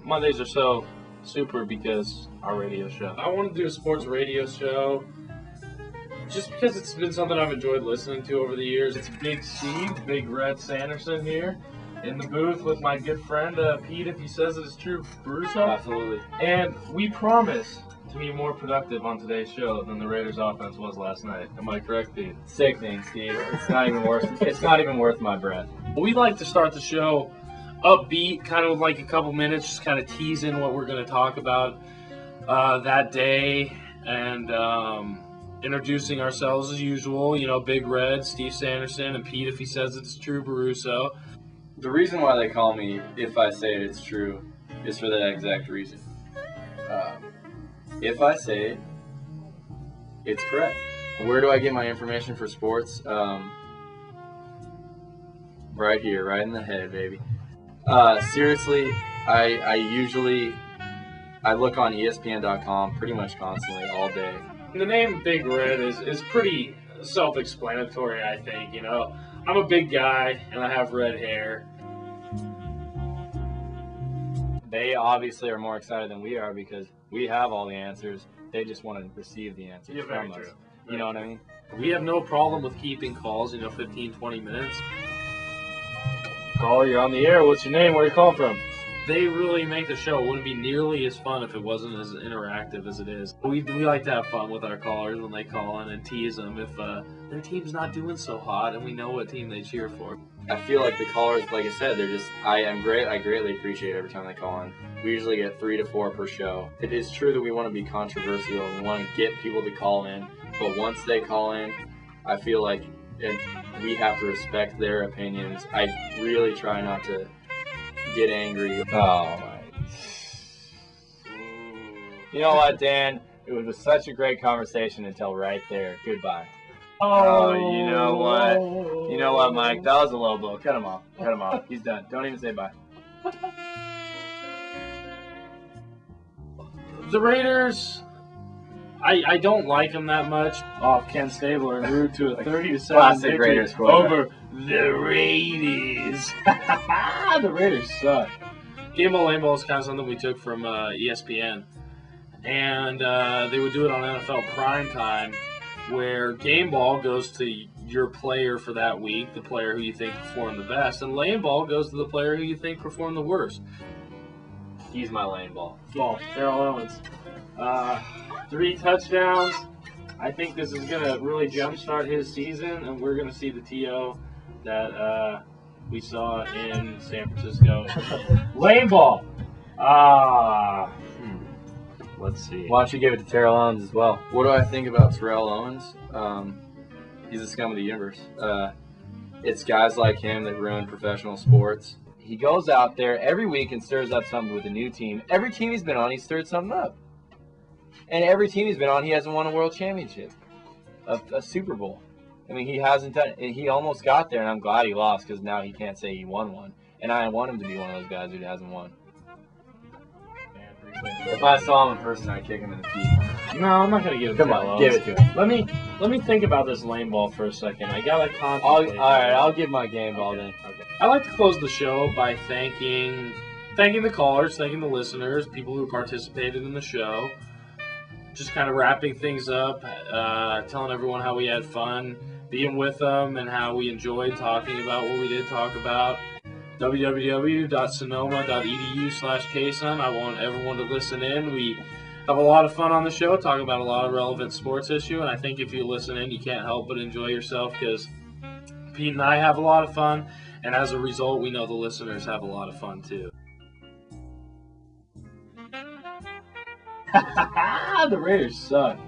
Mondays are so super because our radio show. I want to do a sports radio show just because it's been something I've enjoyed listening to over the years. It's Big Steve, Big Red Sanderson here in the booth with my good friend Pete, if he says it is true, Brusso. Absolutely. And we promise to be more productive on today's show than the Raiders' offense was last night. Am I correct, Pete? Sickening, Steve. It's not even worth. It's not even worth my breath. We like to start the show upbeat, kind of like a couple minutes, just kind of teasing what we're going to talk about that day, and introducing ourselves as usual. You know, Big Red, Steve Sanderson, and Pete, if he says it's true, Baruso. The reason why they call me If I Say It, It's True is for that exact reason. If I say it, it's correct. Where do I get my information for sports? Right here, right in the head, baby. Seriously, I look on ESPN.com pretty much constantly all day. The name Big Red is pretty self-explanatory, I think. You know, I'm a big guy and I have red hair. They obviously are more excited than we are because we have all the answers. They just want to receive the answers from us. You know what I mean? We have no problem with keeping calls, 15, 20 minutes. Caller, you're on the air. What's your name? Where are you calling from? They really make the show. It wouldn't be nearly as fun if it wasn't as interactive as it is. We like to have fun with our callers when they call in and tease them if their team's not doing so hot and we know what team they cheer for. I feel like the callers, like I said, I greatly appreciate every time they call in. We usually get 3 to 4 per show. It is true that we want to be controversial and we want to get people to call in, but once they call in, I feel like we have to respect their opinions. I really try not to get angry. Oh my. You know what, Dan? It was such a great conversation until right there. Goodbye. Oh, you know what? You know what, Mike? That was a low blow. Cut him off. Cut him off. He's done. Don't even say bye. The Raiders, I don't like them that much. Off Ken Stabler and root to a 30-7 Classic Raiders over the Raiders. The Raiders suck. Game Ball Lane Ball is kind of something we took from ESPN. And they would do it on NFL Primetime, where Game Ball goes to your player for that week, the player who you think performed the best, and Lane Ball goes to the player who you think performed the worst. He's my lane ball. Ball, Terrell Owens. 3 touchdowns. I think this is going to really jumpstart his season, and we're going to see the T.O. that we saw in San Francisco. Lane Ball. Let's see. Why don't you give it to Terrell Owens as well? What do I think about Terrell Owens? He's a scum of the universe. It's guys like him that ruin professional sports. He goes out there every week and stirs up something with a new team. Every team he's been on, he stirred something up. And every team he's been on, he hasn't won a world championship, a Super Bowl. I mean, he hasn't done it. He almost got there, and I'm glad he lost because now he can't say he won one. And I want him to be one of those guys who hasn't won. If I saw him in person, I'd kick him in the feet. No, I'm not going to give it Come to on, Owens. give it to him. Let me think about this Lane Ball for a second. I got to contemplate. All right, I'll give my game ball then. Okay. I like to close the show by thanking the callers, thanking the listeners, people who participated in the show. Just kind of wrapping things up, telling everyone how we had fun being with them and how we enjoyed talking about what we did talk about. www.sonoma.edu/KSUN. I want everyone to listen in. We have a lot of fun on the show, talking about a lot of relevant sports issue, and I think if you listen in, you can't help but enjoy yourself because Pete and I have a lot of fun, and as a result, we know the listeners have a lot of fun too. The Raiders suck.